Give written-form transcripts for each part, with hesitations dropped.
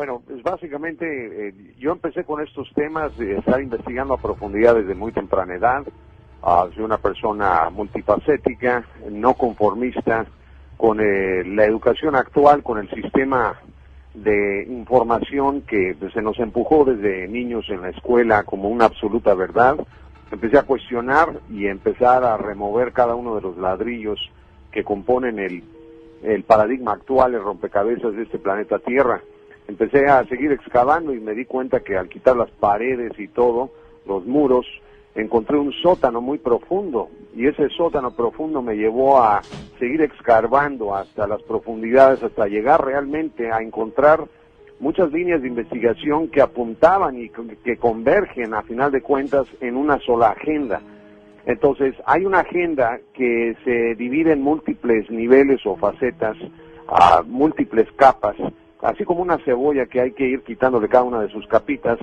Bueno, pues básicamente yo empecé con estos temas de estar investigando a profundidad desde muy temprana edad. Soy una persona multifacética, no conformista con la educación actual, con el sistema de información que se nos empujó desde niños en la escuela como una absoluta verdad. Empecé a cuestionar y empezar a remover cada uno de los ladrillos que componen el paradigma actual, el rompecabezas de este planeta Tierra. Empecé a seguir excavando y me di cuenta que al quitar las paredes y todo, los muros, encontré un sótano muy profundo, y ese sótano profundo me llevó a seguir escarbando hasta las profundidades, hasta llegar realmente a encontrar muchas líneas de investigación que apuntaban y que convergen a final de cuentas en una sola agenda. Entonces hay una agenda que se divide en múltiples niveles o facetas, a múltiples capas, así como una cebolla que hay que ir quitándole cada una de sus capitas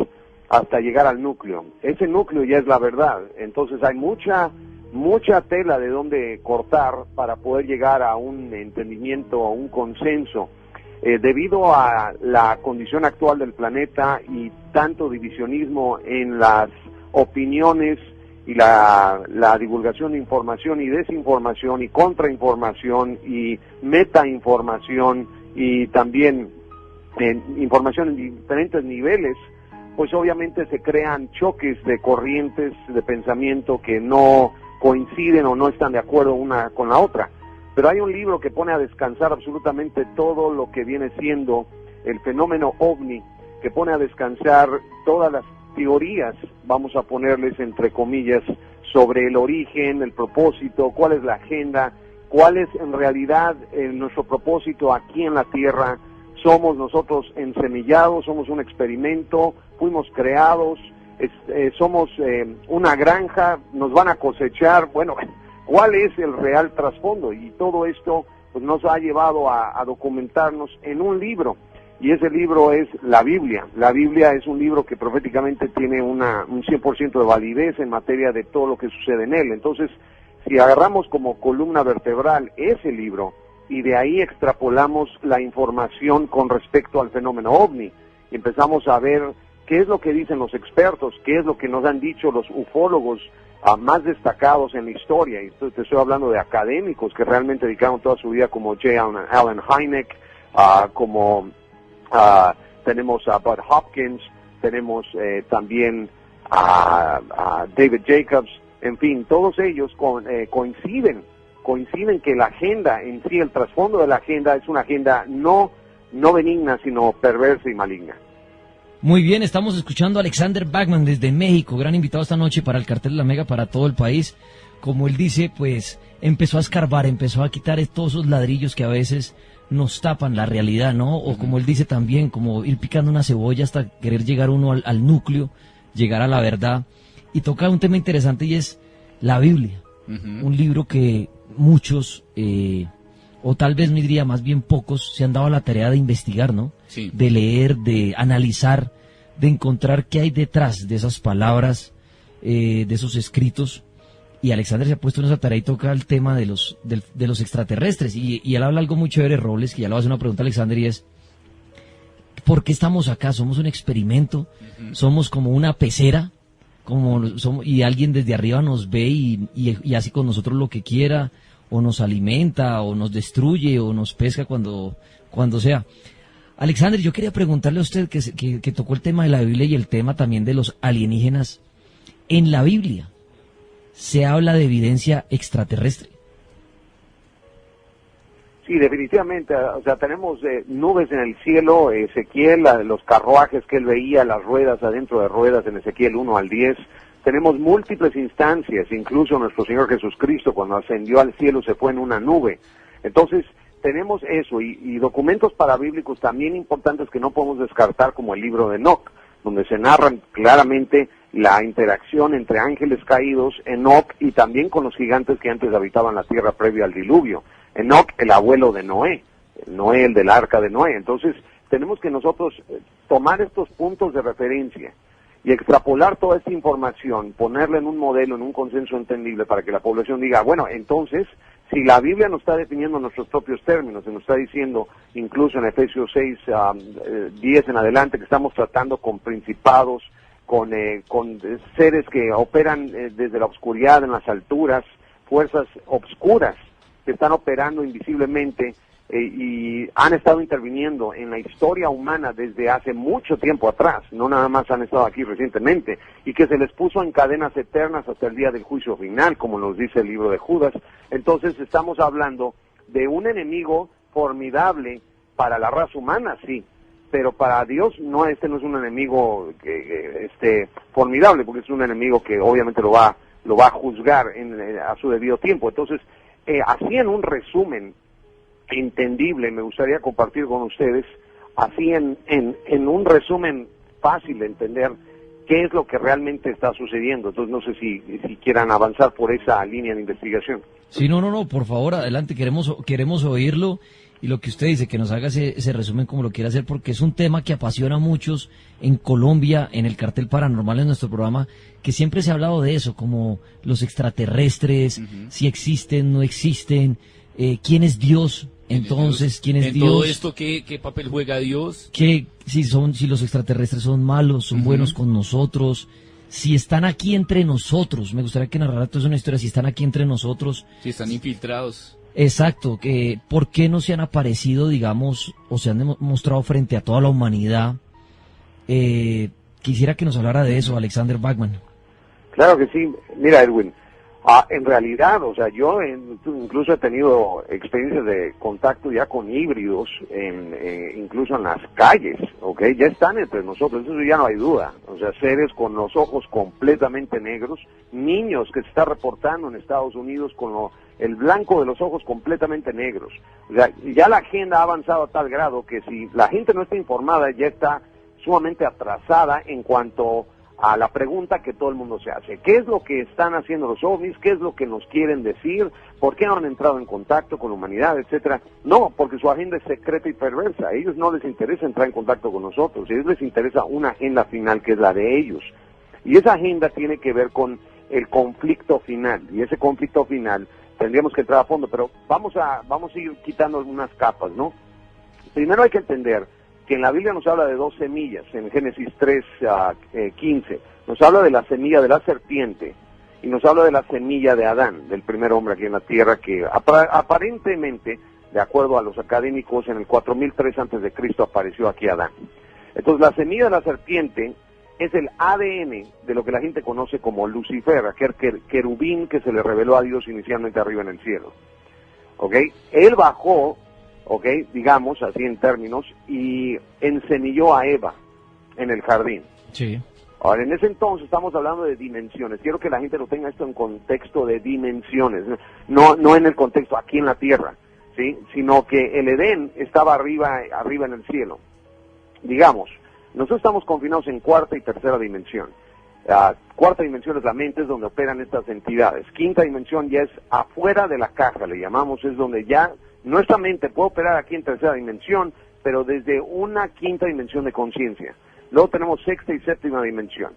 hasta llegar al núcleo. Ese núcleo ya es la verdad. Entonces hay mucha tela de donde cortar para poder llegar a un entendimiento, a un consenso. Debido a la condición actual del planeta y tanto divisionismo en las opiniones y la divulgación de información y desinformación y contrainformación y metainformación y también información en diferentes niveles, pues obviamente se crean choques de corrientes de pensamiento que no coinciden o no están de acuerdo una con la otra. Pero hay un libro que pone a descansar absolutamente todo lo que viene siendo el fenómeno OVNI, que pone a descansar todas las teorías, vamos a ponerles entre comillas, sobre el origen, el propósito, cuál es la agenda, cuál es en realidad nuestro propósito aquí en la Tierra. Somos nosotros ensemillados, somos un experimento, fuimos creados, somos una granja, nos van a cosechar. Bueno, ¿cuál es el real trasfondo? Y todo esto pues nos ha llevado a documentarnos en un libro, y ese libro es la Biblia. La Biblia es un libro que proféticamente tiene un 100% de validez en materia de todo lo que sucede en él. Entonces, si agarramos como columna vertebral ese libro, y de ahí extrapolamos la información con respecto al fenómeno OVNI, y empezamos a ver qué es lo que dicen los expertos, qué es lo que nos han dicho los ufólogos más destacados en la historia. Y te estoy hablando de académicos que realmente dedicaron toda su vida, como J. Allen Hynek, tenemos a Bud Hopkins, tenemos también a David Jacobs. En fin, todos ellos coinciden que la agenda en sí, el trasfondo de la agenda, es una agenda no benigna, sino perversa y maligna. Muy bien, estamos escuchando a Alexander Bachman desde México, gran invitado esta noche para el Cartel de la Mega, para todo el país. Como él dice, pues empezó a escarbar, empezó a quitar todos esos ladrillos que a veces nos tapan la realidad, ¿no? O como él dice también, como ir picando una cebolla hasta querer llegar uno al núcleo, llegar a la verdad. Y toca un tema interesante, y es la Biblia. Un libro que muchos, o tal vez me diría más bien pocos, se han dado a la tarea de investigar, ¿no? Sí. De leer, de analizar, de encontrar qué hay detrás de esas palabras, de esos escritos. Y Alexander se ha puesto en esa tarea y toca el tema de los extraterrestres. Y él habla algo muy chévere, Robles, que ya le voy a hacer una pregunta a Alexander, y es: ¿por qué estamos acá? ¿Somos un experimento? ¿Somos como una pecera? Y alguien desde arriba nos ve y hace con nosotros lo que quiera, o nos alimenta, o nos destruye, o nos pesca cuando sea. Alexander, yo quería preguntarle a usted que tocó el tema de la Biblia y el tema también de los alienígenas. En la Biblia se habla de evidencia extraterrestre. Sí, definitivamente. O sea, tenemos nubes en el cielo. Ezequiel, los carruajes que él veía, las ruedas adentro de ruedas en Ezequiel 1 al 10. Tenemos múltiples instancias, incluso nuestro Señor Jesucristo, cuando ascendió al cielo, se fue en una nube. Entonces, tenemos eso, y documentos parabíblicos también importantes que no podemos descartar, como el libro de Enoc, donde se narran claramente la interacción entre ángeles caídos, Enoc, y también con los gigantes que antes habitaban la tierra previa al diluvio. Enoc, el abuelo de Noé, el del arca de Noé. Entonces, tenemos que nosotros tomar estos puntos de referencia y extrapolar toda esta información, ponerla en un modelo, en un consenso entendible, para que la población diga, bueno, entonces, Si la Biblia nos está definiendo nuestros propios términos, y nos está diciendo, incluso en Efesios 6, 10 en adelante, que estamos tratando con principados, con seres que operan desde la oscuridad en las alturas, fuerzas obscuras que están operando invisiblemente y han estado interviniendo en la historia humana desde hace mucho tiempo atrás, no nada más han estado aquí recientemente, y que se les puso en cadenas eternas hasta el día del juicio final, como nos dice el libro de Judas. Entonces estamos hablando de un enemigo formidable para la raza humana, sí, pero para Dios no, no es un enemigo formidable, porque es un enemigo que obviamente lo va a juzgar a su debido tiempo. Entonces, así en un resumen entendible, me gustaría compartir con ustedes, así en un resumen fácil de entender qué es lo que realmente está sucediendo. Entonces no sé si quieran avanzar por esa línea de investigación. Sí, no, por favor, adelante, queremos oírlo, y lo que usted dice, que nos haga ese resumen como lo quiera hacer, porque es un tema que apasiona a muchos en Colombia, en el Cartel Paranormal, en nuestro programa, que siempre se ha hablado de eso, como los extraterrestres, si existen, no existen, quién es Dios. Entonces, ¿quién es Dios? En todo esto, ¿qué papel juega Dios? Si los extraterrestres son malos, son buenos con nosotros, si están aquí entre nosotros. Me gustaría que narrara toda una historia, si están aquí entre nosotros. Si están infiltrados. Exacto, ¿por qué no se han aparecido, digamos, o se han mostrado frente a toda la humanidad? Quisiera que nos hablara de eso, Alexander Bachman. Claro que sí. Mira, Edwin, en realidad, o sea, yo incluso he tenido experiencias de contacto ya con híbridos, incluso en las calles, ¿ok? Ya están entre nosotros, eso ya no hay duda. O sea, seres con los ojos completamente negros, niños que se está reportando en Estados Unidos con el blanco de los ojos completamente negros. O sea, ya la agenda ha avanzado a tal grado que si la gente no está informada, ya está sumamente atrasada en cuanto a la pregunta que todo el mundo se hace. ¿Qué es lo que están haciendo los ovnis? ¿Qué es lo que nos quieren decir? ¿Por qué no han entrado en contacto con la humanidad, etcétera? No, porque su agenda es secreta y perversa. A ellos no les interesa entrar en contacto con nosotros. A ellos les interesa una agenda final que es la de ellos. Y esa agenda tiene que ver con el conflicto final. Y ese conflicto final tendríamos que entrar a fondo, pero vamos a ir quitando algunas capas, ¿no? Primero hay que entender que en la Biblia nos habla de dos semillas, en Génesis 3:15, nos habla de la semilla de la serpiente y nos habla de la semilla de Adán, del primer hombre aquí en la tierra, que aparentemente, de acuerdo a los académicos, en el 4003 a.C. apareció aquí Adán. Entonces la semilla de la serpiente es el ADN de lo que la gente conoce como Lucifer, aquel querubín que se le reveló a Dios inicialmente arriba en el cielo. ¿Ok? Él bajó, ¿ok? Digamos, así en términos, y ensemilló a Eva en el jardín. Sí. Ahora, en ese entonces estamos hablando de dimensiones. Quiero que la gente lo tenga esto en contexto de dimensiones, no en el contexto aquí en la tierra, ¿sí? Sino que el Edén estaba arriba en el cielo. Digamos, nosotros estamos confinados en cuarta y tercera dimensión. Cuarta dimensión es la mente, es donde operan estas entidades. Quinta dimensión ya es afuera de la caja, le llamamos, es donde ya nuestra mente puede operar aquí en tercera dimensión, pero desde una quinta dimensión de conciencia. Luego tenemos sexta y séptima dimensión.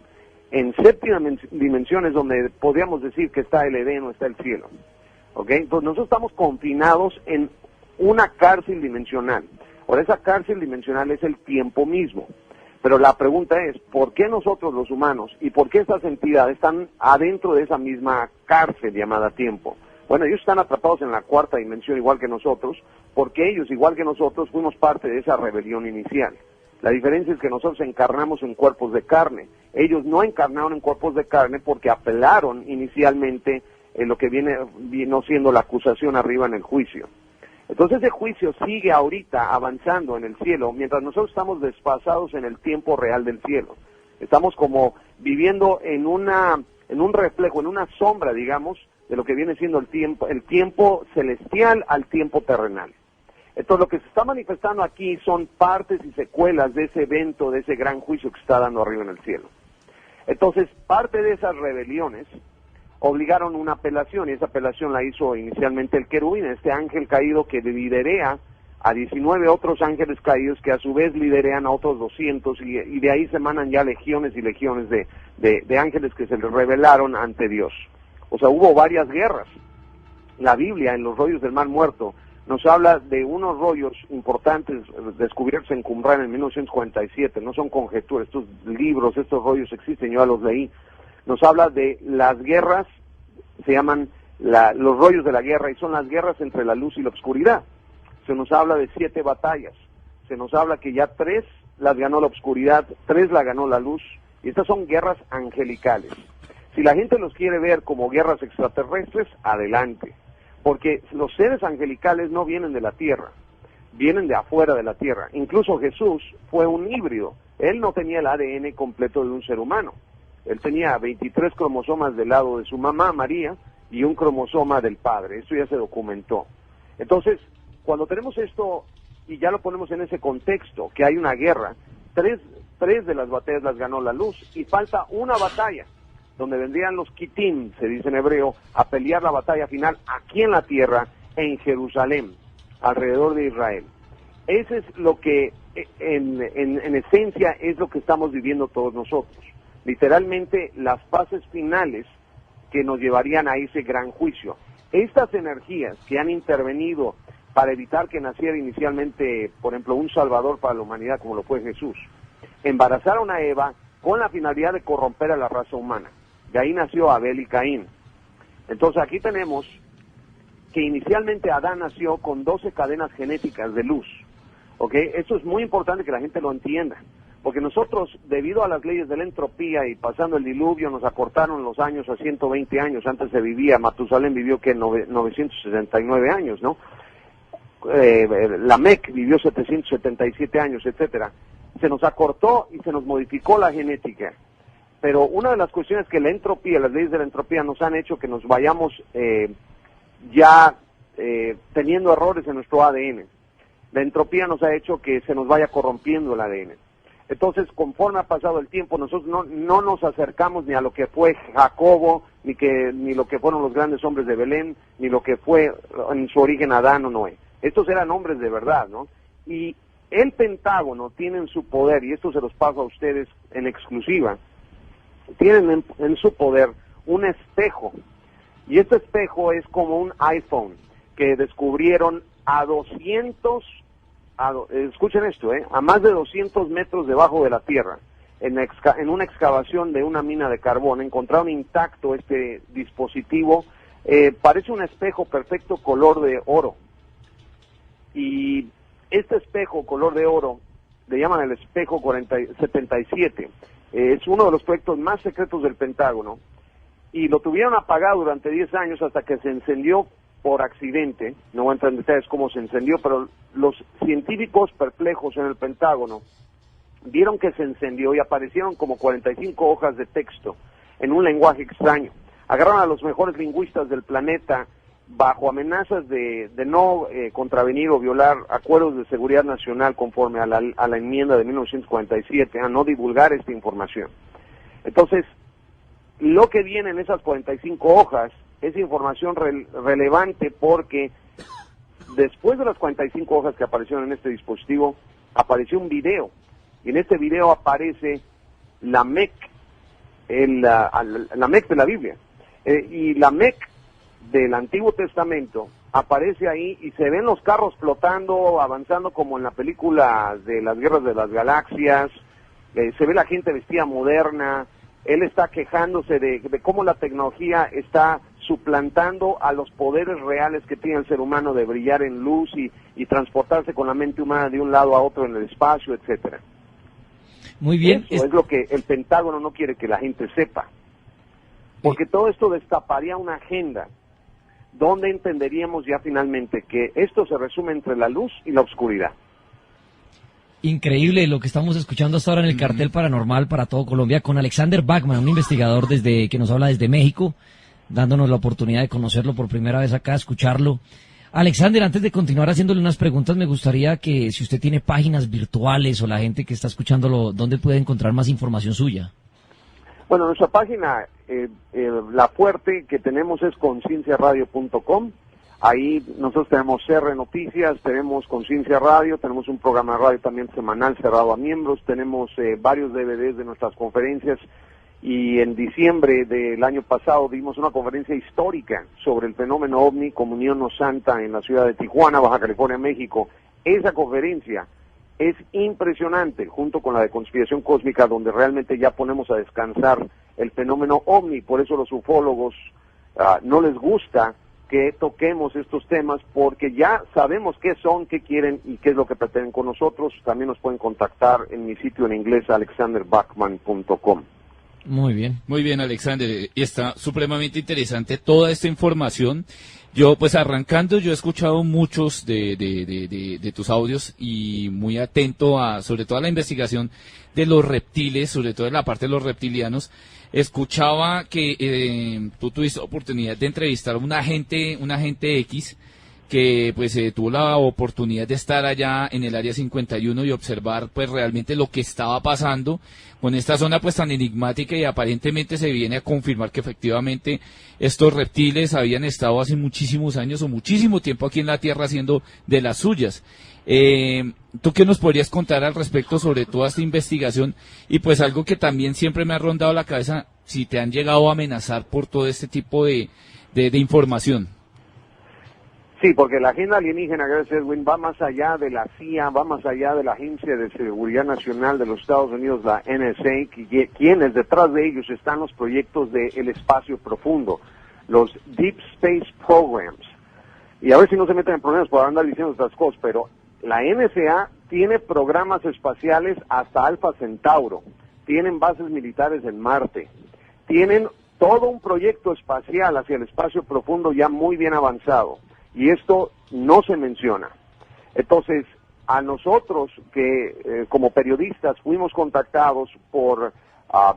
En séptima dimensión es donde podríamos decir que está el Edén o está el cielo. ¿Ok? Entonces nosotros estamos confinados en una cárcel dimensional. Ahora, esa cárcel dimensional es el tiempo mismo. Pero la pregunta es, ¿por qué nosotros los humanos y por qué estas entidades están adentro de esa misma cárcel llamada tiempo? Bueno, ellos están atrapados en la cuarta dimensión igual que nosotros, porque ellos, igual que nosotros, fuimos parte de esa rebelión inicial. La diferencia es que nosotros encarnamos en cuerpos de carne. Ellos no encarnaron en cuerpos de carne porque apelaron inicialmente en lo que vino siendo la acusación arriba en el juicio. Entonces ese juicio sigue ahorita avanzando en el cielo, mientras nosotros estamos desfasados en el tiempo real del cielo. Estamos como viviendo en un reflejo, en una sombra, digamos, de lo que viene siendo el tiempo celestial al tiempo terrenal. Entonces lo que se está manifestando aquí son partes y secuelas de ese evento, de ese gran juicio que está dando arriba en el cielo. Entonces parte de esas rebeliones obligaron una apelación, y esa apelación la hizo inicialmente el querubín, este ángel caído que liderea a 19 otros ángeles caídos que a su vez liderean a otros 200, y de ahí se emanan ya legiones y legiones de ángeles que se les rebelaron ante Dios. O sea, hubo varias guerras. la Biblia, en los rollos del Mar Muerto, nos habla de unos rollos importantes descubiertos en Qumran en 1947, no son conjeturas, estos libros, estos rollos existen, yo ya los leí. Nos habla de las guerras, se llaman los rollos de la guerra, y son las guerras entre la luz y la oscuridad. Se nos habla de 7 batallas, se nos habla que ya 3 las ganó la oscuridad, 3 la ganó la luz, y estas son guerras angelicales. Si la gente los quiere ver como guerras extraterrestres, adelante, porque los seres angelicales no vienen de la tierra, vienen de afuera de la tierra. Incluso Jesús fue un híbrido, él no tenía el ADN completo de un ser humano, él tenía 23 cromosomas del lado de su mamá, María, y un cromosoma del padre, esto ya se documentó. Entonces, cuando tenemos esto, y ya lo ponemos en ese contexto, que hay una guerra, tres de las batallas las ganó la luz, y falta una batalla, donde vendrían los Kitim, se dice en hebreo, a pelear la batalla final aquí en la tierra, en Jerusalén, alrededor de Israel. Ese es lo que, en esencia, es lo que estamos viviendo todos nosotros. Literalmente, las fases finales que nos llevarían a ese gran juicio. Estas energías que han intervenido para evitar que naciera inicialmente, por ejemplo, un salvador para la humanidad, como lo fue Jesús, embarazaron a Eva con la finalidad de corromper a la raza humana. De ahí nació Abel y Caín. Entonces aquí tenemos que inicialmente Adán nació con 12 cadenas genéticas de luz. ¿Ok? Esto es muy importante que la gente lo entienda, porque nosotros, debido a las leyes de la entropía y pasando el diluvio, nos acortaron los años a 120 años. Antes se vivía, Matusalén vivió que 969 años, ¿no? Lamec vivió 777 años, etcétera. Se nos acortó y se nos modificó la genética. Pero una de las cuestiones que la entropía, las leyes de la entropía nos han hecho que nos vayamos teniendo errores en nuestro ADN. La entropía nos ha hecho que se nos vaya corrompiendo el ADN. Entonces, conforme ha pasado el tiempo, nosotros no nos acercamos ni a lo que fue Jacobo, ni lo que fueron los grandes hombres de Belén, ni lo que fue en su origen Adán o Noé. Estos eran hombres de verdad, ¿no? Y el Pentágono tiene en su poder, y esto se los paso a ustedes en exclusiva, tienen en su poder un espejo, y este espejo es como un iPhone que descubrieron escuchen esto, a más de 200 metros debajo de la tierra, en una excavación de una mina de carbón, encontraron intacto este dispositivo. Parece un espejo perfecto color de oro, y este espejo color de oro le llaman el espejo 77. Es uno de los proyectos más secretos del Pentágono, y lo tuvieron apagado durante 10 años hasta que se encendió por accidente. No voy a entrar en detalles cómo se encendió, pero los científicos perplejos en el Pentágono vieron que se encendió y aparecieron como 45 hojas de texto en un lenguaje extraño. Agarraron a los mejores lingüistas del planeta bajo amenazas de no contravenir o violar acuerdos de seguridad nacional conforme a la enmienda de 1947, a no divulgar esta información. Entonces, lo que viene en esas 45 hojas es información relevante, porque después de las 45 hojas que aparecieron en este dispositivo, apareció un video, y en este video aparece la Mec, la Mec de la Biblia, y la Mec del Antiguo Testamento aparece ahí, y se ven los carros flotando, avanzando como en la película de las Guerras de las Galaxias. Se ve la gente vestida moderna. Él está quejándose de cómo la tecnología está suplantando a los poderes reales que tiene el ser humano de brillar en luz y transportarse con la mente humana de un lado a otro en el espacio, etcétera. Muy bien. Eso es lo que el Pentágono no quiere que la gente sepa, porque todo esto destaparía una agenda donde entenderíamos ya finalmente que esto se resume entre la luz y la oscuridad. Increíble lo que estamos escuchando hasta ahora en el cartel paranormal para todo Colombia con Alexander Bachman, un investigador que nos habla desde México, dándonos la oportunidad de conocerlo por primera vez acá, escucharlo. Alexander, antes de continuar haciéndole unas preguntas, me gustaría que, si usted tiene páginas virtuales o la gente que está escuchándolo, ¿dónde puede encontrar más información suya? Bueno, nuestra página, la fuerte que tenemos es concienciaradio.com. Ahí nosotros tenemos CR Noticias, tenemos Conciencia Radio, tenemos un programa de radio también semanal cerrado a miembros, tenemos varios DVDs de nuestras conferencias, y en diciembre del año pasado dimos una conferencia histórica sobre el fenómeno OVNI, Comunión No Santa, en la ciudad de Tijuana, Baja California, México. Esa conferencia es impresionante, junto con la de conspiración cósmica, donde realmente ya ponemos a descansar el fenómeno OVNI. Por eso los ufólogos no les gusta que toquemos estos temas, porque ya sabemos qué son, qué quieren y qué es lo que pretenden con nosotros. También nos pueden contactar en mi sitio en inglés, alexanderbachman.com. Muy bien, Alexander, y está supremamente interesante toda esta información. Yo, pues arrancando, yo he escuchado muchos de tus audios y muy atento a, sobre todo a la investigación de los reptiles, sobre todo en la parte de los reptilianos. Escuchaba que tú tuviste oportunidad de entrevistar a un agente X que pues tuvo la oportunidad de estar allá en el área 51 y observar pues realmente lo que estaba pasando con esta zona pues tan enigmática, y aparentemente se viene a confirmar que efectivamente estos reptiles habían estado hace muchísimos años o muchísimo tiempo aquí en la Tierra haciendo de las suyas. ¿Tú qué nos podrías contar al respecto sobre toda esta investigación? Y pues algo que también siempre me ha rondado la cabeza, si te han llegado a amenazar por todo este tipo de información. Sí, porque la agenda alienígena, gracias Edwin, va más allá de la CIA, va más allá de la Agencia de Seguridad Nacional de los Estados Unidos, la NSA, quienes detrás de ellos están los proyectos del espacio profundo, los Deep Space Programs. Y a ver si no se meten en problemas por andar diciendo estas cosas, pero la NSA tiene programas espaciales hasta Alpha Centauro, tienen bases militares en Marte, tienen todo un proyecto espacial hacia el espacio profundo ya muy bien avanzado. Y esto no se menciona. Entonces, a nosotros que como periodistas fuimos contactados por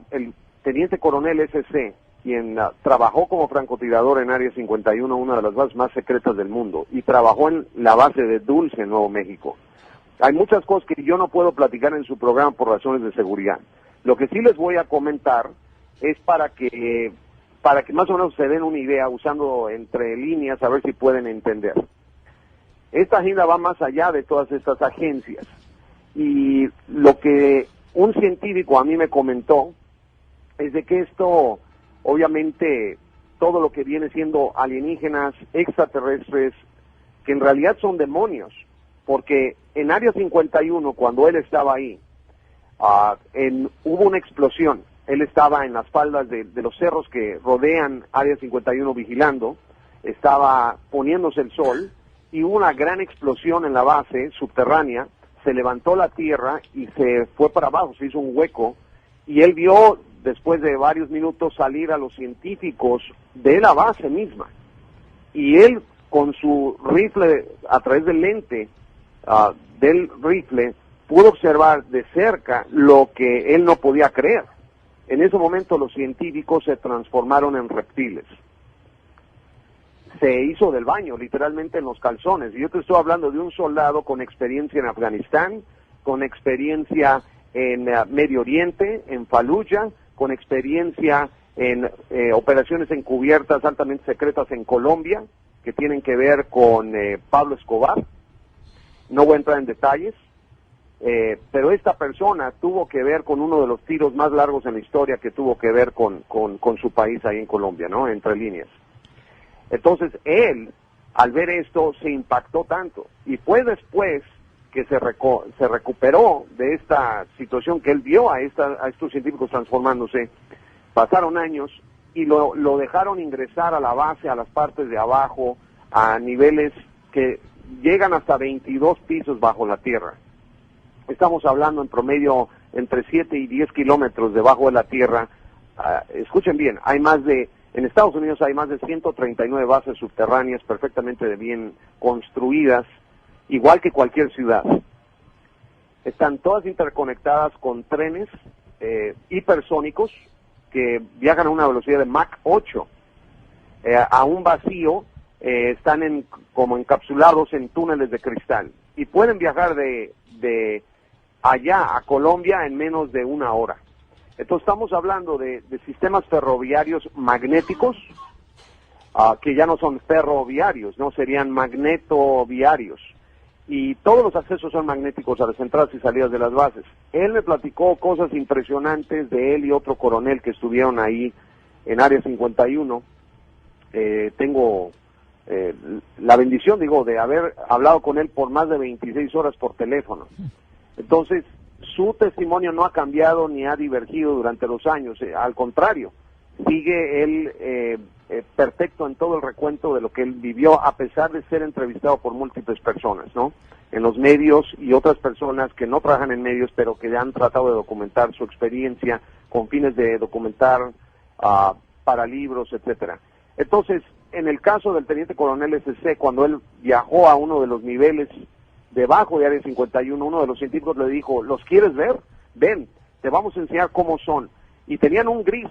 el teniente coronel SC, quien trabajó como francotirador en Área 51, una de las bases más secretas del mundo, y trabajó en la base de Dulce, en Nuevo México. Hay muchas cosas que yo no puedo platicar en su programa por razones de seguridad. Lo que sí les voy a comentar es para que más o menos se den una idea, usando entre líneas, a ver si pueden entender. Esta agenda va más allá de todas estas agencias. Y lo que un científico a mí me comentó es de que esto, obviamente, todo lo que viene siendo alienígenas, extraterrestres, que en realidad son demonios, porque en Área 51, cuando él estaba ahí, hubo una explosión. Él estaba en las faldas de los cerros que rodean Área 51 vigilando, estaba poniéndose el sol, y hubo una gran explosión en la base subterránea, se levantó la tierra y se fue para abajo, se hizo un hueco, y él vio, después de varios minutos, salir a los científicos de la base misma. Y él, con su rifle, a través del lente del rifle, pudo observar de cerca lo que él no podía creer. En ese momento los científicos se transformaron en reptiles. Se hizo del baño, literalmente en los calzones. Y yo te estoy hablando de un soldado con experiencia en Afganistán, con experiencia en Medio Oriente, en Fallujah, con experiencia en operaciones encubiertas altamente secretas en Colombia, que tienen que ver con Pablo Escobar. No voy a entrar en detalles. Pero esta persona tuvo que ver con uno de los tiros más largos en la historia, que tuvo que ver con su país ahí en Colombia, ¿no? Entre líneas. Entonces él, al ver esto, se impactó tanto. Y fue después que se recuperó de esta situación, que él vio a estos científicos transformándose. Pasaron años y lo dejaron ingresar a la base, a las partes de abajo, a niveles que llegan hasta 22 pisos bajo la tierra. Estamos hablando en promedio entre 7 y 10 kilómetros debajo de la tierra. Escuchen bien, en Estados Unidos hay más de 139 bases subterráneas perfectamente bien construidas, igual que cualquier ciudad. Están todas interconectadas con trenes hipersónicos que viajan a una velocidad de Mach 8. A un vacío, están como encapsulados en túneles de cristal. Y pueden viajar de allá a Colombia en menos de una hora. Entonces estamos hablando de sistemas ferroviarios magnéticos, que ya no son ferroviarios, no serían magnetoviarios. y todos los accesos son magnéticos a las entradas y salidas de las bases. Él me platicó cosas impresionantes de él y otro coronel que estuvieron ahí en Área 51. Tengo la bendición, de haber hablado con él por más de 26 horas por teléfono. Entonces, su testimonio no ha cambiado ni ha divergido durante los años, al contrario, sigue él perfecto en todo el recuento de lo que él vivió, a pesar de ser entrevistado por múltiples personas, ¿no? En los medios y otras personas que no trabajan en medios, pero que han tratado de documentar su experiencia con fines de documentar para libros, etcétera. Entonces, en el caso del teniente coronel SC, cuando él viajó a uno de los niveles debajo de Área 51, uno de los científicos le dijo, ¿los quieres ver? Ven, te vamos a enseñar cómo son. Y tenían un gris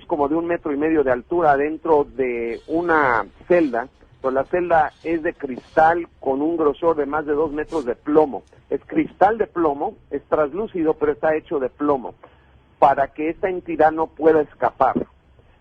como de 1,5 metros de altura dentro de una celda, pero la celda es de cristal con un grosor de más de 2 metros de plomo. Es cristal de plomo, es translúcido, pero está hecho de plomo, para que esta entidad no pueda escapar,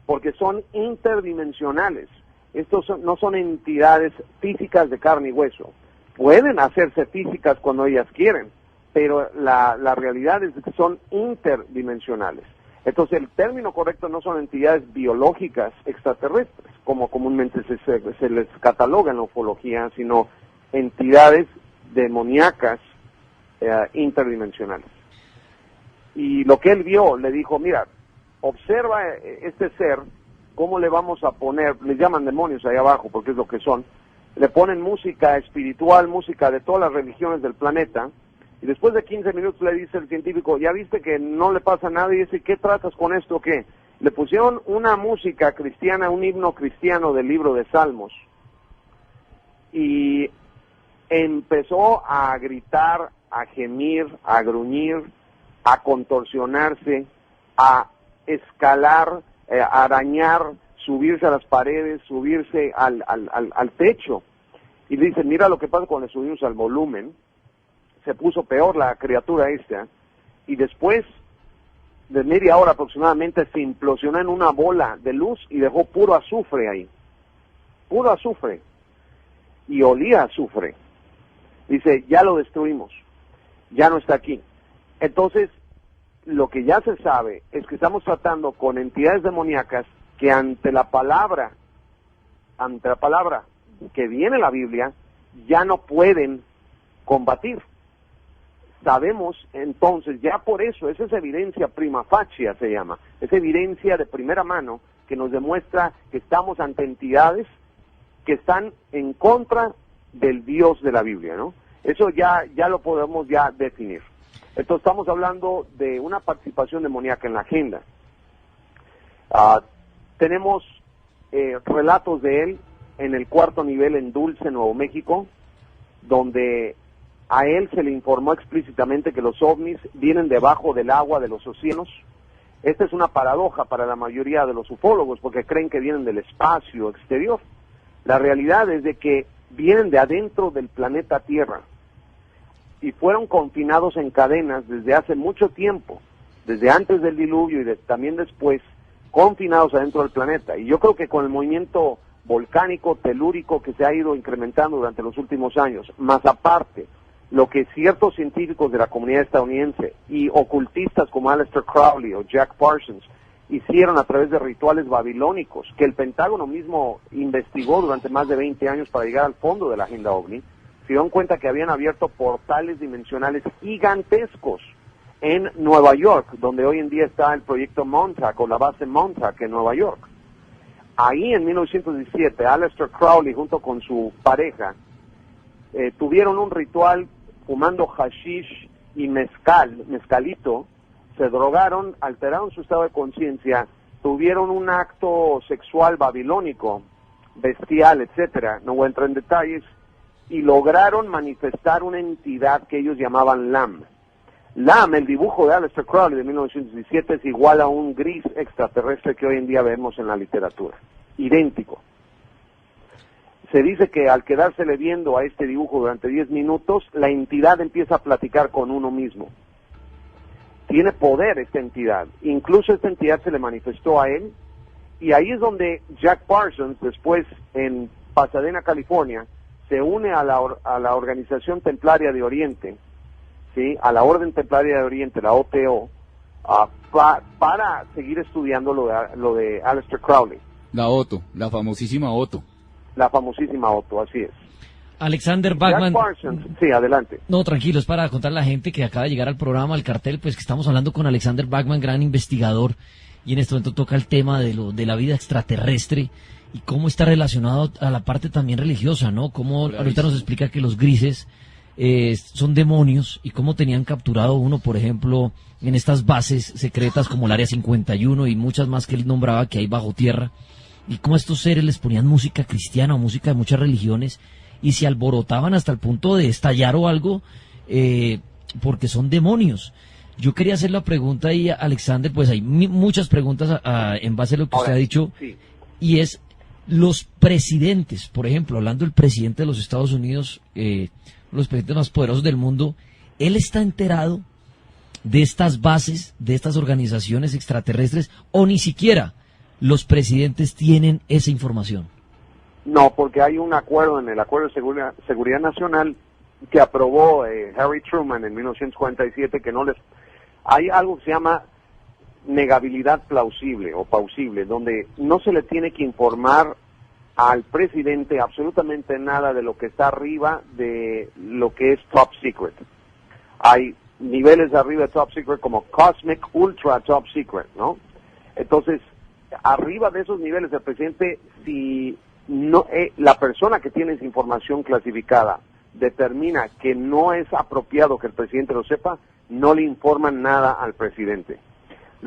porque son interdimensionales. Estos no son entidades físicas de carne y hueso. Pueden hacerse físicas cuando ellas quieren, pero la realidad es que son interdimensionales. Entonces, el término correcto no son entidades biológicas extraterrestres, como comúnmente se les cataloga en la ufología, sino entidades demoníacas interdimensionales. Y lo que él vio, le dijo, mira, observa este ser, cómo le vamos a poner, les llaman demonios ahí abajo, porque es lo que son, le ponen música espiritual, música de todas las religiones del planeta, y después de 15 minutos le dice el científico, ¿ya viste que no le pasa nada? Y dice, ¿qué tratas con esto o qué? Le pusieron una música cristiana, un himno cristiano del libro de Salmos, y empezó a gritar, a gemir, a gruñir, a contorsionarse, a escalar, a arañar, subirse a las paredes, subirse al techo. Y dice, mira lo que pasa cuando le subimos al volumen. Se puso peor la criatura esta, y después de media hora aproximadamente se implosionó en una bola de luz y dejó puro azufre ahí, puro azufre, y olía a azufre. Dice, ya lo destruimos, ya no está aquí. Entonces, lo que ya se sabe es que estamos tratando con entidades demoníacas que ante la palabra que viene en la Biblia, ya no pueden combatir. Sabemos entonces, ya por eso, esa es evidencia prima facie, se llama, es evidencia de primera mano que nos demuestra que estamos ante entidades que están en contra del Dios de la Biblia, ¿no? Eso ya lo podemos ya definir. Entonces estamos hablando de una participación demoníaca en la agenda. Tenemos relatos de él en el 4º nivel en Dulce, Nuevo México, donde a él se le informó explícitamente que los ovnis vienen debajo del agua de los océanos. Esta es una paradoja para la mayoría de los ufólogos, porque creen que vienen del espacio exterior. La realidad es de que vienen de adentro del planeta Tierra y fueron confinados en cadenas desde hace mucho tiempo, desde antes del diluvio y también después, confinados adentro del planeta. Y yo creo que con el movimiento volcánico, telúrico que se ha ido incrementando durante los últimos años, más aparte, lo que ciertos científicos de la comunidad estadounidense y ocultistas como Aleister Crowley o Jack Parsons hicieron a través de rituales babilónicos, que el Pentágono mismo investigó durante más de 20 años para llegar al fondo de la agenda OVNI, se dieron cuenta que habían abierto portales dimensionales gigantescos en Nueva York, donde hoy en día está el proyecto Montauk o la base Montauk en Nueva York. Ahí en 1917, Aleister Crowley junto con su pareja tuvieron un ritual fumando hashish y mezcalito, se drogaron, alteraron su estado de conciencia, tuvieron un acto sexual babilónico, bestial, etcétera, no voy a entrar en detalles, y lograron manifestar una entidad que ellos llamaban LAM. LAM, el dibujo de Aleister Crowley de 1917, es igual a un gris extraterrestre que hoy en día vemos en la literatura, idéntico. Se dice que al quedársele viendo a este dibujo durante 10 minutos, la entidad empieza a platicar con uno mismo. Tiene poder esta entidad. Incluso esta entidad se le manifestó a él. Y ahí es donde Jack Parsons, después en Pasadena, California, se une a la Organización Templaria de Oriente, ¿sí? A la Orden Templaria de Oriente, la OTO, para seguir estudiando lo de Aleister Crowley. La Otto, la famosísima Otto. La famosísima Otto, así es. Alexander Bachman. Jack Parsons, sí, adelante. No, tranquilos, para contar a la gente que acaba de llegar al programa, al cartel, pues que estamos hablando con Alexander Bachman, gran investigador, y en este momento toca el tema de la vida extraterrestre y cómo está relacionado a la parte también religiosa, ¿no? Cómo ahorita nos explica que los grises son demonios y cómo tenían capturado uno, por ejemplo, en estas bases secretas como el Área 51 y muchas más que él nombraba que hay bajo tierra, y cómo a estos seres les ponían música cristiana o música de muchas religiones y se alborotaban hasta el punto de estallar o algo, porque son demonios. Yo quería hacer la pregunta ahí a Alexander, pues hay muchas preguntas en base a lo que usted ha dicho, sí. Y es los presidentes, por ejemplo, hablando del presidente de los Estados Unidos, los presidentes más poderosos del mundo, ¿él está enterado de estas bases, de estas organizaciones extraterrestres, o ni siquiera los presidentes tienen esa información? No, porque hay un acuerdo en el Acuerdo de Seguridad Nacional que aprobó Harry Truman en 1947, que no les... Hay algo que se llama negabilidad plausible o pausible, donde no se le tiene que informar al presidente absolutamente nada de lo que está arriba de lo que es top secret. Hay niveles de arriba de top secret como cosmic, ultra top secret, ¿no? Entonces, arriba de esos niveles del presidente, si no la persona que tiene esa información clasificada determina que no es apropiado que el presidente lo sepa, no le informan nada al presidente.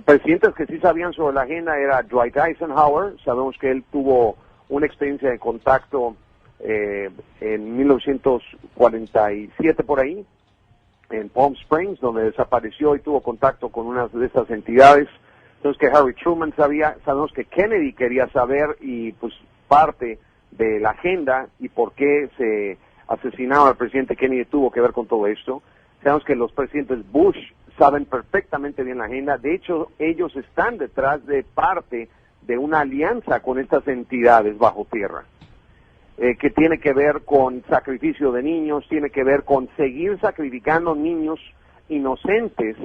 Presidentes que sí sabían sobre la agenda era Dwight Eisenhower. Sabemos que él tuvo una experiencia de contacto en 1947 por ahí, en Palm Springs, donde desapareció y tuvo contacto con una de estas entidades. Entonces que Harry Truman sabía, sabemos que Kennedy quería saber, y pues parte de la agenda y por qué se asesinaba al presidente Kennedy tuvo que ver con todo esto. Sabemos que los presidentes Bush saben perfectamente bien la agenda. De hecho, ellos están detrás de parte de una alianza con estas entidades bajo tierra, que tiene que ver con sacrificio de niños, tiene que ver con seguir sacrificando niños inocentes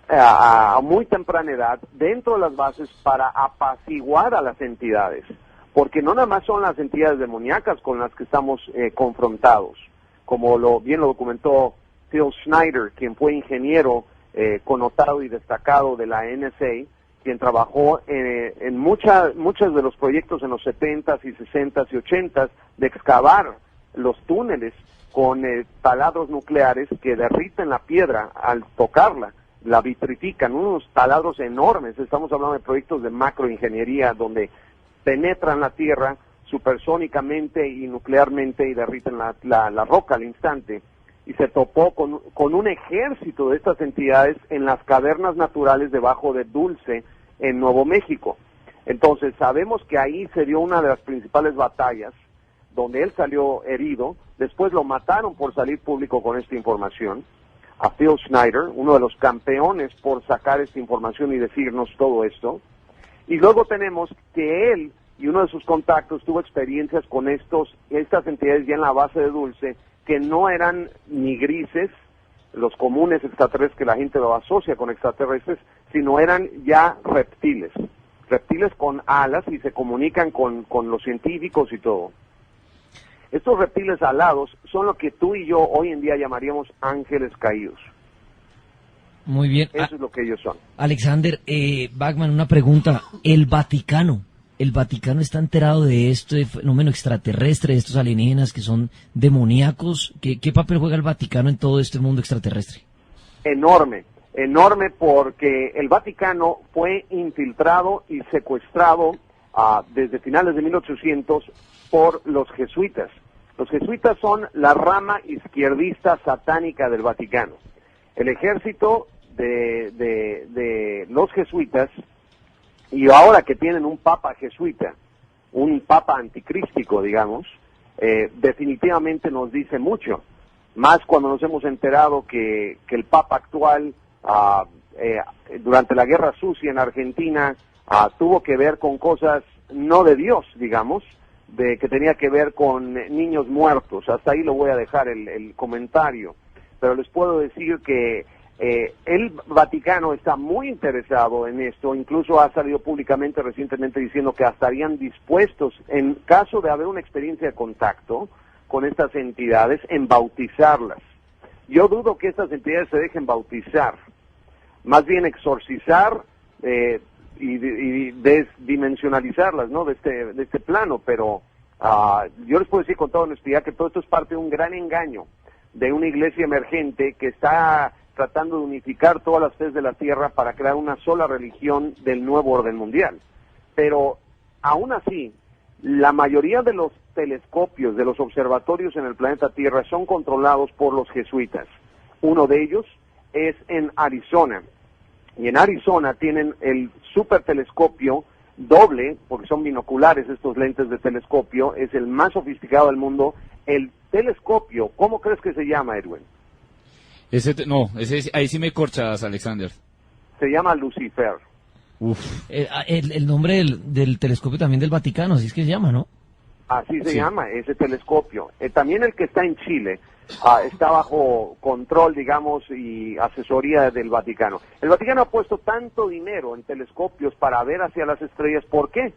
a muy temprana edad dentro de las bases para apaciguar a las entidades, porque no nada más son las entidades demoníacas con las que estamos confrontados, como bien lo documentó Phil Schneider, quien fue ingeniero connotado y destacado de la NSA, quien trabajó en muchos de los proyectos en los 70s y 60s y 80s de excavar los túneles con taladros nucleares que derriten la piedra al tocarla, la vitrifican, unos taladros enormes. Estamos hablando de proyectos de macroingeniería donde penetran la tierra supersónicamente y nuclearmente y derriten la roca al instante. Y se topó con un ejército de estas entidades en las cavernas naturales debajo de Dulce, en Nuevo México. Entonces sabemos que ahí se dio una de las principales batallas, donde él salió herido. Después lo mataron por salir público con esta información, a Phil Schneider, uno de los campeones por sacar esta información y decirnos todo esto. Y luego tenemos que él y uno de sus contactos tuvo experiencias con estas entidades ya en la base de Dulce, que no eran ni grises, los comunes extraterrestres que la gente lo asocia con extraterrestres, sino eran ya reptiles con alas y se comunican con los científicos y todo. Estos reptiles alados son lo que tú y yo hoy en día llamaríamos ángeles caídos. Muy bien. Eso es lo que ellos son. Alexander, Bachman, una pregunta. ¿El Vaticano está enterado de este fenómeno extraterrestre, de estos alienígenas que son demoníacos? ¿Qué papel juega el Vaticano en todo este mundo extraterrestre? Enorme, porque el Vaticano fue infiltrado y secuestrado desde finales de 1800 por los jesuitas. Los jesuitas son la rama izquierdista satánica del Vaticano. El ejército de los jesuitas, y ahora que tienen un papa jesuita, un papa anticrístico, digamos, definitivamente nos dice mucho. Más cuando nos hemos enterado que el papa actual, durante la Guerra Sucia en Argentina, tuvo que ver con cosas no de Dios, digamos, que tenía que ver con niños muertos. Hasta ahí lo voy a dejar el comentario, pero les puedo decir que el Vaticano está muy interesado en esto, incluso ha salido públicamente recientemente diciendo que estarían dispuestos, en caso de haber una experiencia de contacto con estas entidades, en bautizarlas. Yo dudo que estas entidades se dejen bautizar, más bien exorcizar y desdimensionalizarlas, ¿no?, de este plano, pero yo les puedo decir con toda honestidad que todo esto es parte de un gran engaño de una iglesia emergente que está tratando de unificar todas las fes de la tierra para crear una sola religión del nuevo orden mundial. Pero aún así, la mayoría de los telescopios, de los observatorios en el planeta Tierra son controlados por los jesuitas. Uno de ellos es en Arizona, y en Arizona tienen el supertelescopio doble, porque son binoculares estos lentes de telescopio, es el más sofisticado del mundo. El telescopio, ¿cómo crees que se llama, Edwin? Ahí sí me corchas, Alexander. Se llama Lucifer. Uf. El nombre del telescopio también del Vaticano, así es que se llama, ¿no? Así se llama, ese telescopio. También el que está en Chile está bajo control, digamos, y asesoría del Vaticano. El Vaticano ha puesto tanto dinero en telescopios para ver hacia las estrellas. ¿Por qué?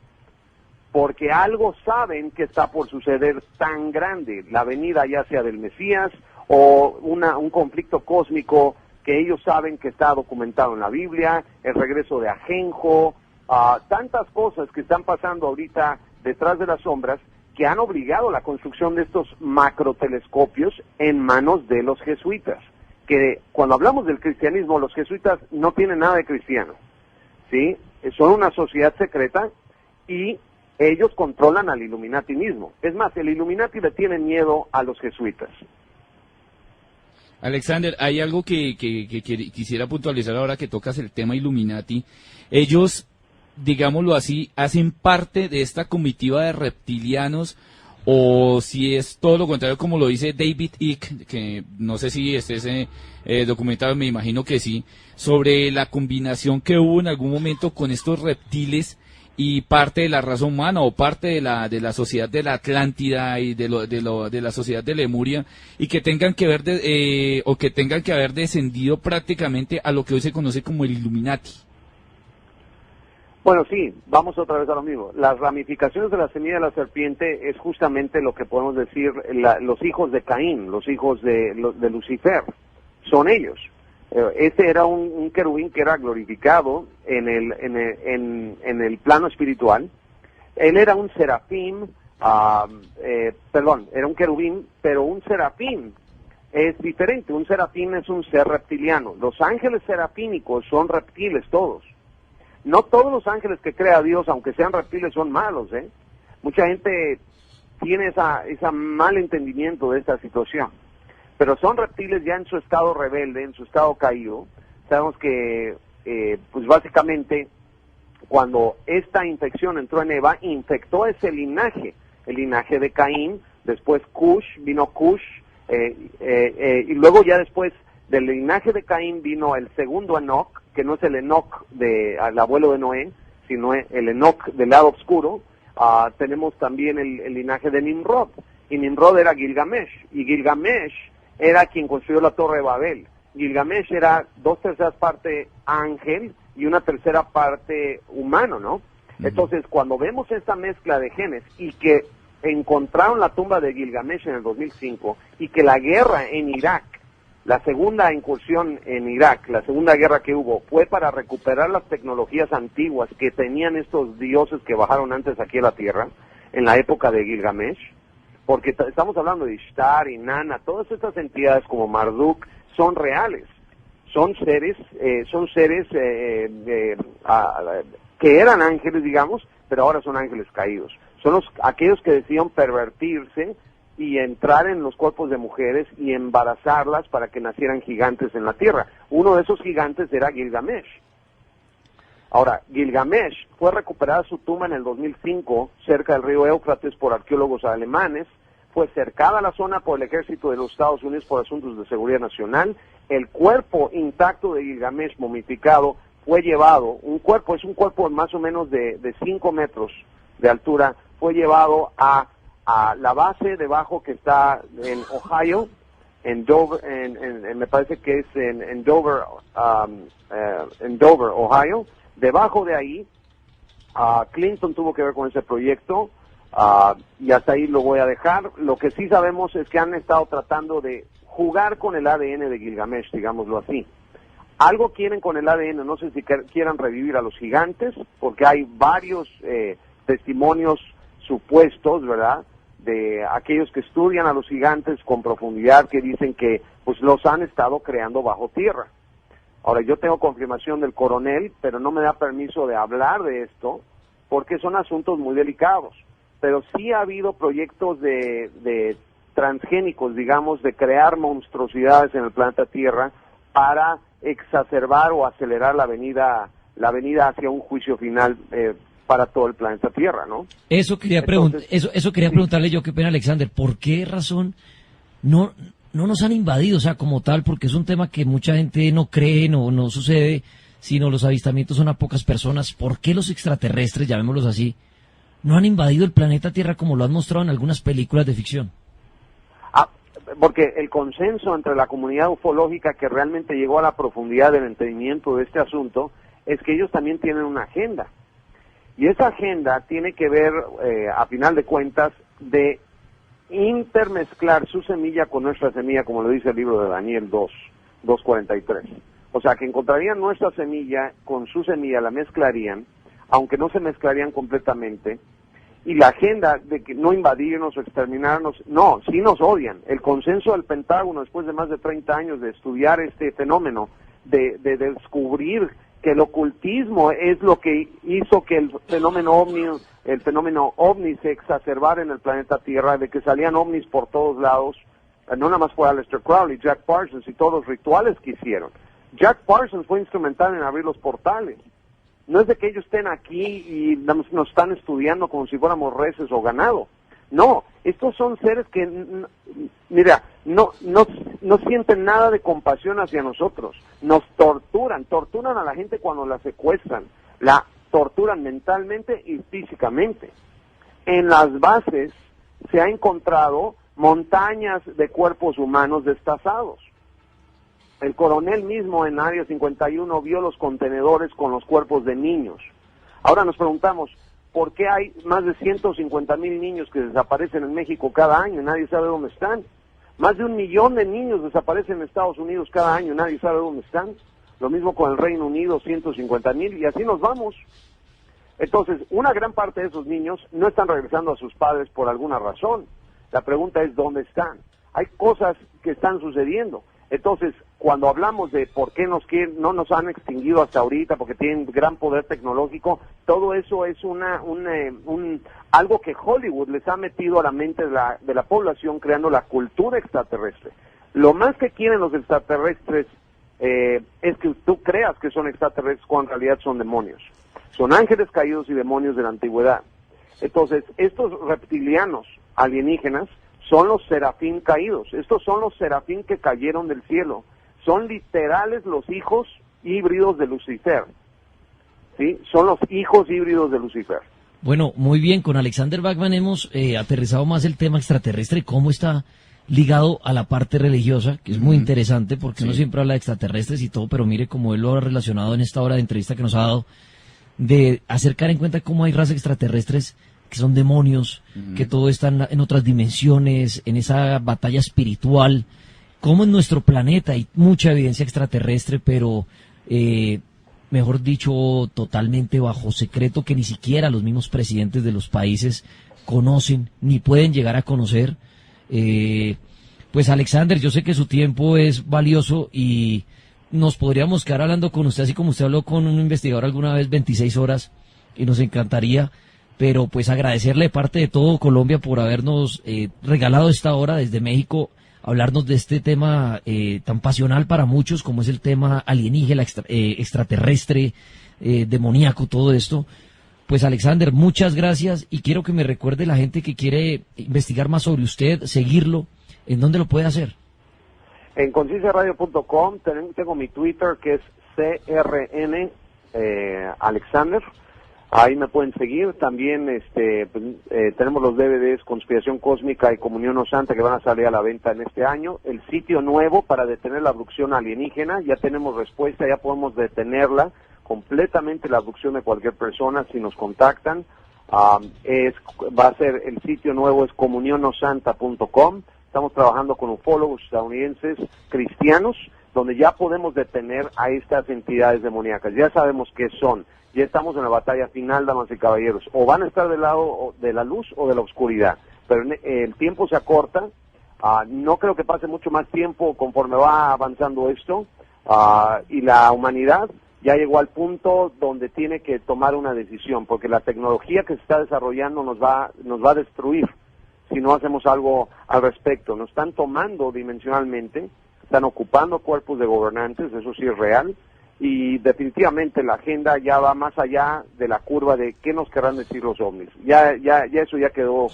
Porque algo saben que está por suceder tan grande, la venida ya sea del Mesías o un conflicto cósmico que ellos saben que está documentado en la Biblia, el regreso de Ajenjo, tantas cosas que están pasando ahorita detrás de las sombras que han obligado la construcción de estos macrotelescopios en manos de los jesuitas. Que cuando hablamos del cristianismo, los jesuitas no tienen nada de cristiano, ¿sí? Son una sociedad secreta y ellos controlan al Illuminati mismo. Es más, el Illuminati le tiene miedo a los jesuitas. Alexander, hay algo que quisiera puntualizar ahora que tocas el tema Illuminati. Ellos, digámoslo así, hacen parte de esta comitiva de reptilianos, o si es todo lo contrario, como lo dice David Icke, que no sé si esté documentado, me imagino que sí, sobre la combinación que hubo en algún momento con estos reptiles y parte de la raza humana o parte de la sociedad de la Atlántida y de la sociedad de Lemuria, y que tengan que ver o que tengan que haber descendido prácticamente a lo que hoy se conoce como el Illuminati. Bueno, sí, vamos otra vez a lo mismo. Las ramificaciones de la semilla de la serpiente es justamente lo que podemos decir los hijos de Caín, los hijos de Lucifer, son ellos. Este era un querubín que era glorificado en el plano espiritual. Él era un serafín, era un querubín, pero un serafín es diferente. Un serafín es un ser reptiliano. Los ángeles serafínicos son reptiles todos. No todos los ángeles que crea Dios, aunque sean reptiles, son malos, ¿eh? Mucha gente tiene esa mal entendimiento de esta situación. Pero son reptiles ya en su estado rebelde, en su estado caído. Sabemos que, pues básicamente, cuando esta infección entró en Eva, infectó ese linaje, el linaje de Caín, después vino Cush, y luego ya después del linaje de Caín vino el segundo Enoc, que no es el Enoc al abuelo de Noé, sino el Enoc del lado oscuro. Tenemos también el linaje de Nimrod, y Nimrod era Gilgamesh, y Gilgamesh era quien construyó la Torre de Babel. Gilgamesh era 2/3 parte ángel y 1/3 parte humano, ¿no? Entonces, cuando vemos esta mezcla de genes y que encontraron la tumba de Gilgamesh en el 2005 y que la guerra en Irak, la segunda incursión en Irak, la segunda guerra que hubo, fue para recuperar las tecnologías antiguas que tenían estos dioses que bajaron antes aquí a la Tierra, en la época de Gilgamesh, porque estamos hablando de Ishtar, Inanna, todas estas entidades como Marduk son reales, son seres que eran ángeles, digamos, pero ahora son ángeles caídos. Son aquellos que decían pervertirse y entrar en los cuerpos de mujeres y embarazarlas para que nacieran gigantes en la tierra. Uno de esos gigantes era Gilgamesh. Ahora, Gilgamesh fue recuperada su tumba en el 2005 cerca del río Éufrates por arqueólogos alemanes. Fue cercada la zona por el ejército de los Estados Unidos por asuntos de seguridad nacional. El cuerpo intacto de Gilgamesh momificado fue llevado, es un cuerpo más o menos de 5 metros de altura, fue llevado a la base debajo que está en Ohio, en Dover, me parece que es en Dover, Ohio. Debajo de ahí, Clinton tuvo que ver con ese proyecto, y hasta ahí lo voy a dejar. Lo que sí sabemos es que han estado tratando de jugar con el ADN de Gilgamesh, digámoslo así. Algo quieren con el ADN, no sé si quieran revivir a los gigantes, porque hay varios testimonios supuestos, ¿verdad?, de aquellos que estudian a los gigantes con profundidad, que dicen que pues los han estado creando bajo tierra. Ahora, yo tengo confirmación del coronel, pero no me da permiso de hablar de esto, porque son asuntos muy delicados. Pero sí ha habido proyectos de transgénicos, digamos, de crear monstruosidades en el planeta Tierra para exacerbar o acelerar la venida hacia un juicio final para todo el planeta Tierra, ¿no? Eso quería preguntarle yo, qué pena, Alexander, ¿por qué razón no nos han invadido, o sea, como tal? Porque es un tema que mucha gente no cree, no sucede, sino los avistamientos son a pocas personas. ¿Por qué los extraterrestres, llamémoslos así, no han invadido el planeta Tierra como lo han mostrado en algunas películas de ficción? Porque el consenso entre la comunidad ufológica que realmente llegó a la profundidad del entendimiento de este asunto es que ellos también tienen una agenda. Y esa agenda tiene que ver, a final de cuentas, de intermezclar su semilla con nuestra semilla, como lo dice el libro de Daniel 2:43. O sea, que encontrarían nuestra semilla con su semilla, la mezclarían, aunque no se mezclarían completamente. Y la agenda de que no invadirnos o exterminarnos, no, sí nos odian. El consenso del Pentágono, después de más de 30 años de estudiar este fenómeno, de descubrir que el ocultismo es lo que hizo que el fenómeno ovni se exacerbara en el planeta Tierra, de que salían ovnis por todos lados, no nada más fue Aleister Crowley, Jack Parsons y todos los rituales que hicieron. Jack Parsons fue instrumental en abrir los portales. No es de que ellos estén aquí y nos están estudiando como si fuéramos reses o ganado. No, estos son seres que, mira, no sienten nada de compasión hacia nosotros. Nos torturan a la gente cuando la secuestran, la torturan mentalmente y físicamente. En las bases se ha encontrado montañas de cuerpos humanos destazados. El coronel mismo en Área 51 vio los contenedores con los cuerpos de niños. Ahora nos preguntamos, ¿por qué hay más de 150,000 niños que desaparecen en México cada año y nadie sabe dónde están? Más de 1 millón de niños desaparecen en Estados Unidos cada año y nadie sabe dónde están. Lo mismo con el Reino Unido, 150,000, y así nos vamos. Entonces, una gran parte de esos niños no están regresando a sus padres por alguna razón. La pregunta es, ¿dónde están? Hay cosas que están sucediendo. Entonces, cuando hablamos de por qué no nos han extinguido hasta ahorita, porque tienen gran poder tecnológico, todo eso es algo que Hollywood les ha metido a la mente de la población, creando la cultura extraterrestre. Lo más que quieren los extraterrestres es que tú creas que son extraterrestres cuando en realidad son demonios. Son ángeles caídos y demonios de la antigüedad. Entonces, estos reptilianos alienígenas son los serafín caídos. Estos son los serafín que cayeron del cielo. Son literales los hijos híbridos de Lucifer. ¿Sí? Son los hijos híbridos de Lucifer. Bueno, muy bien. Con Alexander Bachman hemos aterrizado más el tema extraterrestre, cómo está ligado a la parte religiosa, que es muy interesante, porque uno siempre habla de extraterrestres y todo, pero mire cómo él lo ha relacionado en esta hora de entrevista que nos ha dado, de acercar en cuenta cómo hay razas extraterrestres que son demonios, que todo está en otras dimensiones, en esa batalla espiritual, como en nuestro planeta hay mucha evidencia extraterrestre, pero, mejor dicho, totalmente bajo secreto, que ni siquiera los mismos presidentes de los países conocen, ni pueden llegar a conocer. Pues Alexander, yo sé que su tiempo es valioso y nos podríamos quedar hablando con usted, así como usted habló con un investigador alguna vez 26 horas, y nos encantaría, pero pues agradecerle de parte de todo Colombia por habernos regalado esta hora desde México, hablarnos de este tema tan pasional para muchos como es el tema alienígena, extraterrestre, demoníaco, todo esto. Pues Alexander, muchas gracias, y quiero que me recuerde la gente que quiere investigar más sobre usted, seguirlo, ¿en dónde lo puede hacer? En concienciaradio.com tengo mi Twitter, que es CRN Alexander. Ahí me pueden seguir. También tenemos los DVDs Conspiración Cósmica y Comunión No Santa que van a salir a la venta en este año. El sitio nuevo para detener la abducción alienígena, ya tenemos respuesta, ya podemos detenerla completamente, la abducción de cualquier persona si nos contactan. Va a ser, el sitio nuevo es comunionosanta.com. Estamos trabajando con ufólogos estadounidenses cristianos, donde ya podemos detener a estas entidades demoníacas. Ya sabemos qué son. Ya estamos en la batalla final, damas y caballeros. O van a estar del lado de la luz o de la oscuridad. Pero el tiempo se acorta. No creo que pase mucho más tiempo conforme va avanzando esto. Y la humanidad ya llegó al punto donde tiene que tomar una decisión, porque la tecnología que se está desarrollando nos va a destruir si no hacemos algo al respecto. Nos están tomando dimensionalmente, están ocupando cuerpos de gobernantes, eso sí es real. Y definitivamente la agenda ya va más allá de la curva de qué nos querrán decir los ovnis. Ya eso ya quedó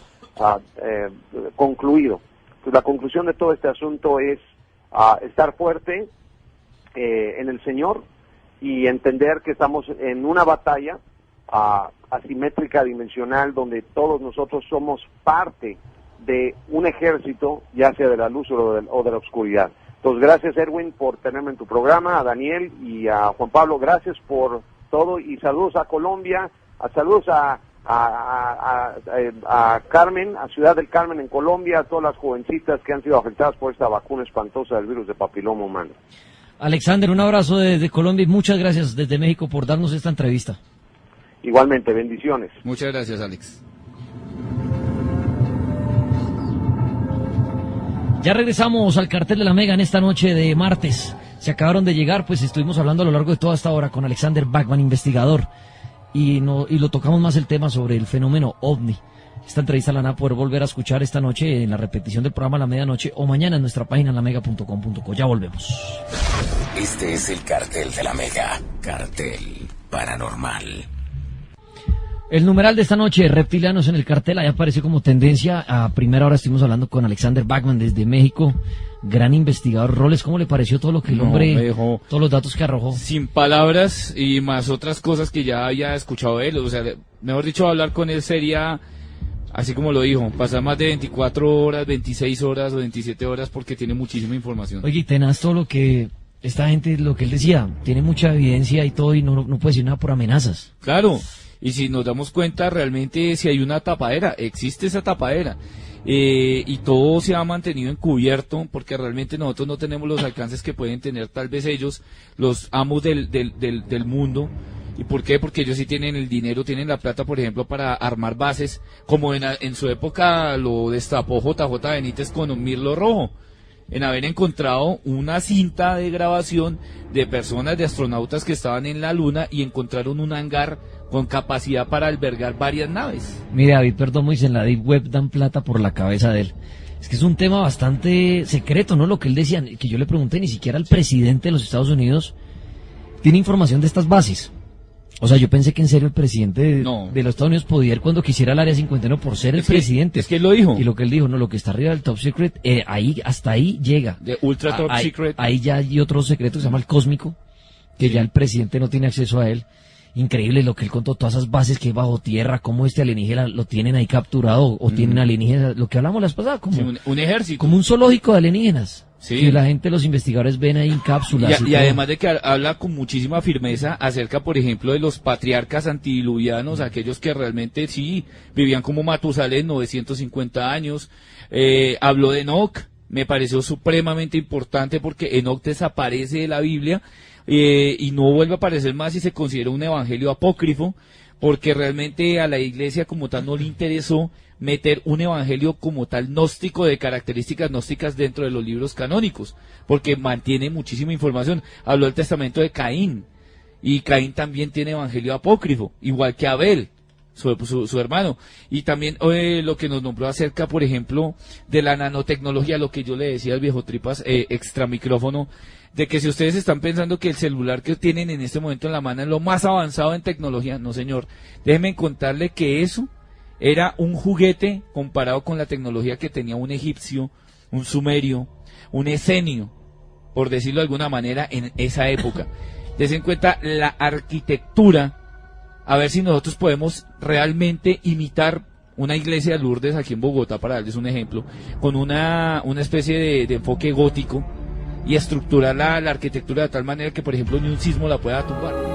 concluido. Pues la conclusión de todo este asunto es estar fuerte en el Señor y entender que estamos en una batalla asimétrica, dimensional, donde todos nosotros somos parte de un ejército, ya sea de la luz o de la oscuridad. Entonces, gracias, Erwin, por tenerme en tu programa, a Daniel y a Juan Pablo, gracias por todo, y saludos a Colombia, saludos a Carmen, a Ciudad del Carmen en Colombia, a todas las jovencitas que han sido afectadas por esta vacuna espantosa del virus de papiloma humano. Alexander, un abrazo desde Colombia y muchas gracias desde México por darnos esta entrevista. Igualmente, bendiciones. Muchas gracias, Alex. Ya regresamos al Cartel de la Mega en esta noche de martes. Se acabaron de llegar, pues estuvimos hablando a lo largo de toda esta hora con Alexander Bachman, investigador, y lo tocamos más el tema sobre el fenómeno OVNI. Esta entrevista la van a poder volver a escuchar esta noche en la repetición del programa a la medianoche o mañana en nuestra página lamega.com.co. Ya volvemos. Este es el Cartel de la Mega, Cartel Paranormal. El numeral de esta noche, reptilianos en el cartel, ahí apareció como tendencia. A primera hora estuvimos hablando con Alexander Bachman desde México, gran investigador. Roles, ¿cómo le pareció todo lo que el hombre, todos los datos que arrojó? Sin palabras y más otras cosas que ya había escuchado de él. O sea, mejor dicho, hablar con él sería, así como lo dijo, pasar más de 24 horas, 26 horas o 27 horas porque tiene muchísima información. Oye, tenaz todo lo que esta gente, lo que él decía, tiene mucha evidencia y todo y no puede decir nada por amenazas. Claro. Y si nos damos cuenta, realmente si hay una tapadera, existe esa tapadera, y todo se ha mantenido encubierto, porque realmente nosotros no tenemos los alcances que pueden tener tal vez ellos, los amos del mundo. ¿Y por qué? Porque ellos sí tienen el dinero, tienen la plata, por ejemplo, para armar bases, como en su época lo destapó JJ Benítez con un mirlo rojo, en haber encontrado una cinta de grabación de personas, de astronautas que estaban en la luna y encontraron un hangar con capacidad para albergar varias naves. Mire, David Perdomo dice, en la Deep Web dan plata por la cabeza de él. Es que es un tema bastante secreto, ¿no? Lo que él decía, que yo le pregunté, ni siquiera el presidente de los Estados Unidos tiene información de estas bases. O sea, yo pensé que en serio el presidente de los Estados Unidos podía ir cuando quisiera al Área 51 por ser el presidente. Es que él lo dijo. Y lo que él dijo, no, lo que está arriba del Top Secret, hasta ahí llega. De Ultra Top Secret. Ahí ya hay otro secreto que se llama el cósmico, que ya el presidente no tiene acceso a él. Increíble lo que él contó, todas esas bases que hay bajo tierra, cómo alienígena lo tienen ahí capturado, o tienen alienígenas, lo que hablamos las pasadas, como un ejército. Como un zoológico de alienígenas. Sí. Que la gente, los investigadores ven ahí en cápsulas. Y además de que habla con muchísima firmeza acerca, por ejemplo, de los patriarcas antidiluvianos, aquellos que realmente sí vivían como Matusalén, 950 años. Habló de Enoch, me pareció supremamente importante porque Enoch desaparece de la Biblia y no vuelve a aparecer más y se considera un evangelio apócrifo, porque realmente a la iglesia como tal no le interesó meter un evangelio como tal gnóstico, de características gnósticas dentro de los libros canónicos, porque mantiene muchísima información. Habló del testamento de Caín, y Caín también tiene evangelio apócrifo, igual que Abel, su hermano. Y también lo que nos nombró acerca, por ejemplo, de la nanotecnología, lo que yo le decía al viejo Tripas, extra micrófono, de que si ustedes están pensando que el celular que tienen en este momento en la mano es lo más avanzado en tecnología, no señor, déjenme contarle que eso era un juguete comparado con la tecnología que tenía un egipcio, un sumerio, un esenio, por decirlo de alguna manera, en esa época. Dense en cuenta la arquitectura a ver si nosotros podemos realmente imitar una iglesia de Lourdes aquí en Bogotá, para darles un ejemplo, con una especie de enfoque gótico y estructurar la arquitectura de tal manera que, por ejemplo, ni un sismo la pueda tumbar.